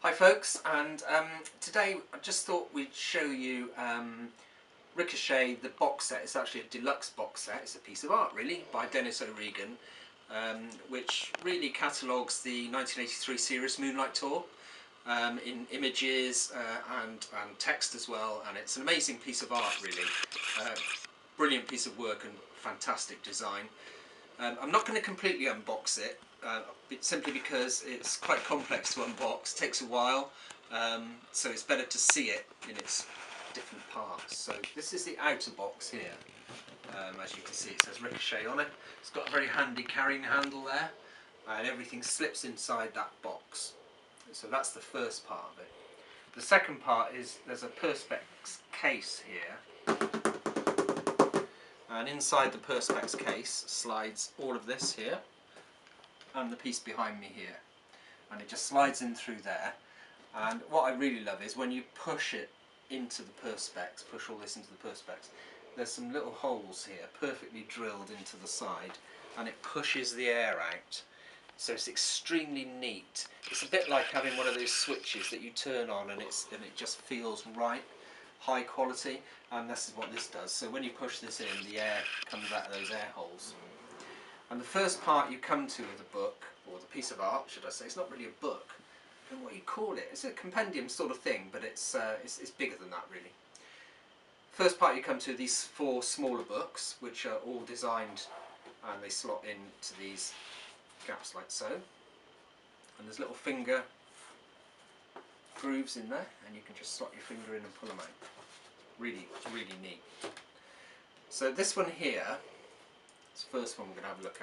Hi folks, and today I just thought we'd show you Ricochet, the box set. It's actually a deluxe box set. It's a piece of art really by Denis O'Regan, which really catalogues the 1983 series Moonlight tour in images and text as well, and it's an amazing piece of art really. Brilliant piece of work and fantastic design. I'm not going to completely unbox it, simply because it's quite complex to unbox, takes a while, so it's better to see it in its different parts. So this is the outer box here. As you can see, it says Ricochet on it. It's got a very handy carrying handle there, and everything slips inside that box. So that's the first part of it. The second part is there's a Perspex case here. And inside the Perspex case slides all of this here and the piece behind me here, and it just slides in through there. And what I really love is when you push it into the Perspex, push all this into the Perspex, there's some little holes here perfectly drilled into the side, and it pushes the air out, so it's extremely neat. It's a bit like having one of those switches that you turn on and it just feels right. High quality, and this is what this does. So when you push this in, the air comes out of those air holes. And the first part you come to of the book, or the piece of art should I say, it's not really a book, I don't know what you call it, it's a compendium sort of thing, but it's bigger than that really. First part you come to these 4 smaller books, which are all designed, and they slot into these gaps like so, and there's little finger grooves in there, and you can just slot your finger in and pull them out. Really neat. So this one here, this first one we're going to have a look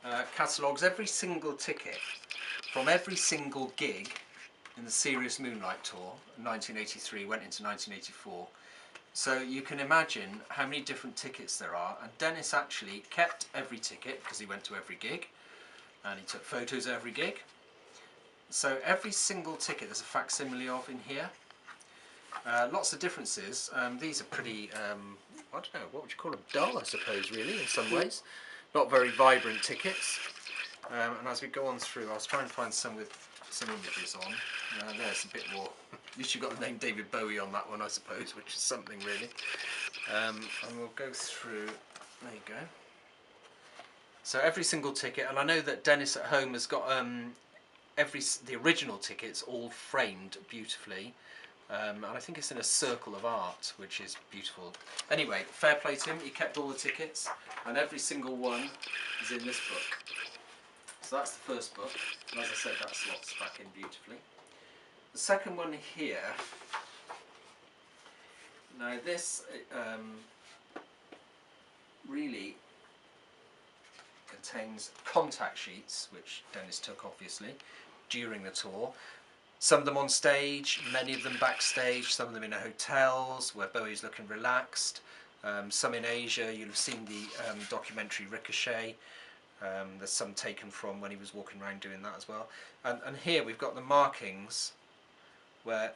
at, catalogues every single ticket from every single gig in the Serious Moonlight tour. 1983 went into 1984. So you can imagine how many different tickets there are, and Denis actually kept every ticket because he went to every gig and he took photos of every gig. So every single ticket there's a facsimile of in here. Lots of differences. These are pretty, I don't know, what would you call them? Dull, I suppose, really, in some ways. Not very vibrant tickets. And as we go on through, I was trying to find some with some images on. There's a bit more. At least you've got the name David Bowie on that one, I suppose, which is something really. And we'll go through. There you go. So every single ticket, and I know that Denis at home has got the original tickets all framed beautifully, and I think it's in a circle of art, which is beautiful. Anyway, fair play to him, he kept all the tickets, and every single one is in this book. So that's the first book, and as I said, that slots back in beautifully. The second one here, now this really contains contact sheets, which Denis took obviously during the tour. Some of them on stage, many of them backstage, some of them in hotels where Bowie's looking relaxed, some in Asia. You'll have seen the documentary Ricochet. There's some taken from when he was walking around doing that as well. And here we've got the markings where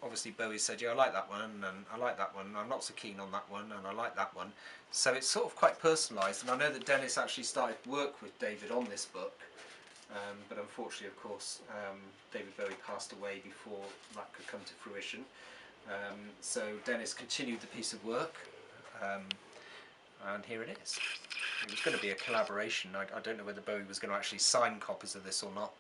obviously Bowie said, yeah, I like that one, and I like that one, and I'm not so keen on that one, and I like that one. So it's sort of quite personalised, and I know that Denis actually started work with David on this book, but unfortunately, of course, David Bowie passed away before that could come to fruition. So Denis continued the piece of work, and here it is. It was going to be a collaboration. I don't know whether Bowie was going to actually sign copies of this or not,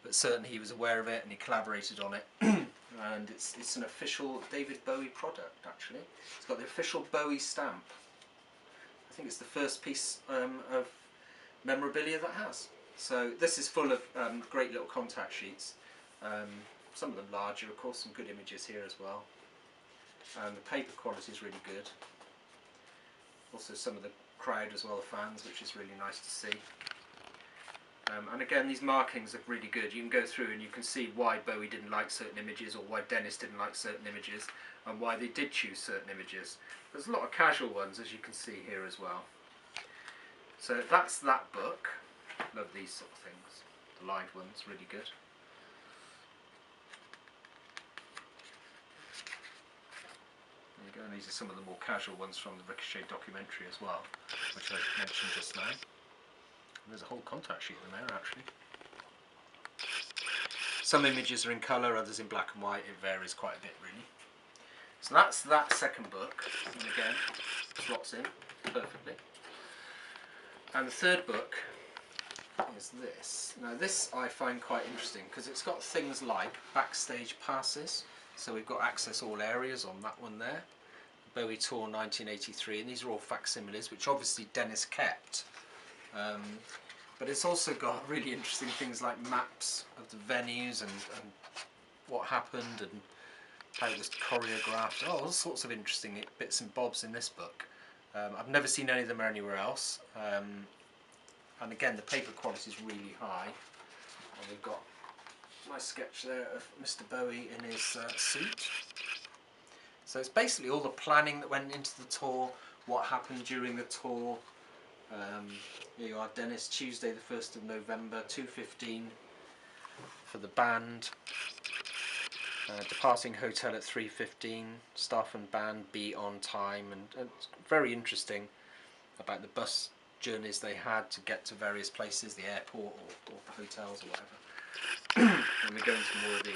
but certainly he was aware of it and he collaborated on it. And it's an official David Bowie product actually. It's got the official Bowie stamp. I think it's the first piece of memorabilia that has. So this is full of great little contact sheets. Some of them larger, of course, some good images here as well. And the paper quality is really good. Also some of the crowd as well, the fans, which is really nice to see. And again, these markings are really good. You can go through and you can see why Bowie didn't like certain images, or why Denis didn't like certain images, and why they did choose certain images. There's a lot of casual ones, as you can see here as well. So that's that book. Love these sort of things. The lined ones, really good. There you go, and these are some of the more casual ones from the Ricochet documentary as well, which I mentioned just now. And there's a whole contact sheet in there actually. Some images are in colour, others in black and white. It varies quite a bit really. So that's that second book, and again slots in perfectly. And the third book is this. Now this I find quite interesting because it's got things like backstage passes. So we've got access all areas on that one there. Bowie Tour 1983, and these are all facsimiles, which obviously Denis kept. But it's also got really interesting things like maps of the venues and what happened and how it was choreographed. Oh, all sorts of interesting bits and bobs in this book. I've never seen any of them anywhere else. And again, the paper quality is really high. And we've got a nice sketch there of Mr. Bowie in his suit. So it's basically all the planning that went into the tour, what happened during the tour. Here you are, Denis, Tuesday the 1st of November, 2:15 for the band. Departing hotel at 3:15, staff and band be on time, and it's very interesting about the bus journeys they had to get to various places, the airport or hotels or whatever. And we go into more of these.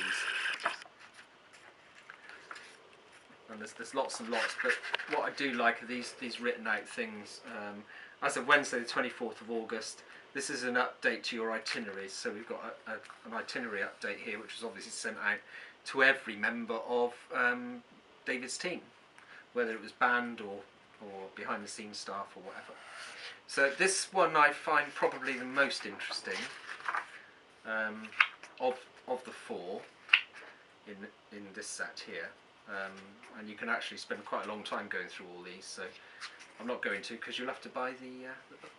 And there's lots and lots, but what I do like are these written out things. As of Wednesday the 24th of August, this is an update to your itineraries. So we've got an itinerary update here, which was obviously sent out to every member of David's team, whether it was band or behind the scenes staff or whatever. So this one I find probably the most interesting of the four in this set here. And you can actually spend quite a long time going through all these, so I'm not going to, because you'll have to buy the book.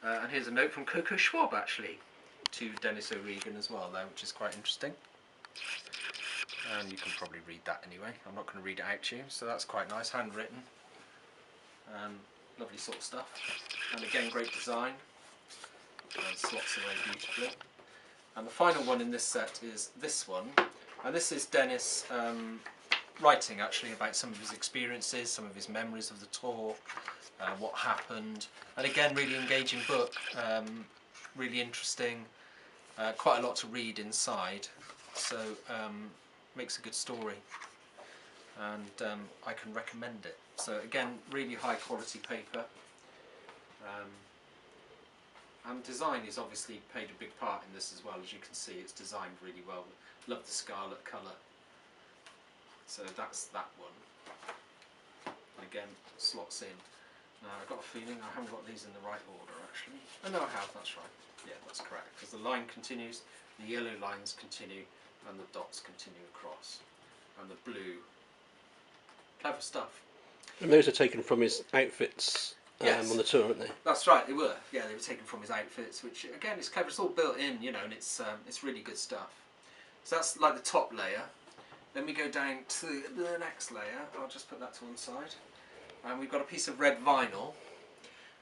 And here's a note from Coco Schwab actually to Denis O'Regan as well though, which is quite interesting. And you can probably read that anyway. I'm not going to read it out to you, so that's quite nice, handwritten. Lovely sort of stuff. And again, great design. And slots away beautifully. And the final one in this set is this one. And this is Denis writing actually about some of his experiences, some of his memories of the tour, what happened. And again, really engaging book, really interesting, quite a lot to read inside. So makes a good story, and I can recommend it. So again, really high quality paper, and design is obviously played a big part in this as well. As you can see, it's designed really well. Love the scarlet colour. So that's that one. And again, slots in. Now I've got a feeling I haven't got these in the right order actually. Oh no, I have, that's right. Yeah, that's correct. Because the line continues, the yellow lines continue, and the dots continue across. And the blue. Clever stuff. And those are taken from his outfits yes. On the tour, aren't they? That's right, they were. Yeah, they were taken from his outfits, which again is clever. It's all built in, you know, and it's really good stuff. So that's like the top layer. Then we go down to the next layer. I'll just put that to one side. And we've got a piece of red vinyl.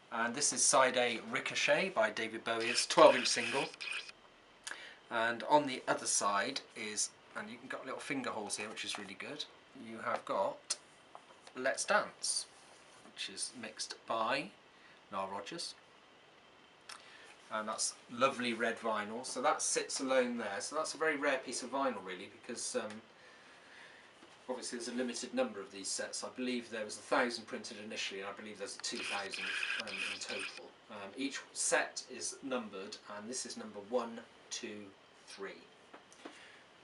And this is side A, Ricochet by David Bowie. It's a 12-inch single. And on the other side is, and you've got little finger holes here, which is really good. You have got Let's Dance, which is mixed by Nile Rodgers. And that's lovely red vinyl. So that sits alone there. So that's a very rare piece of vinyl really, because obviously there's a limited number of these sets. I believe there was 1,000 printed initially, and I believe there's 2,000 in total. Each set is numbered, and this is number 1, 2, 3.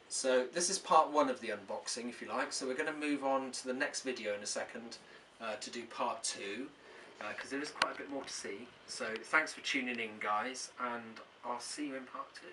So this is part 1 of the unboxing, if you like. So we're going to move on to the next video in a second to do part 2, because there is quite a bit more to see. So thanks for tuning in, guys, and I'll see you in part 2.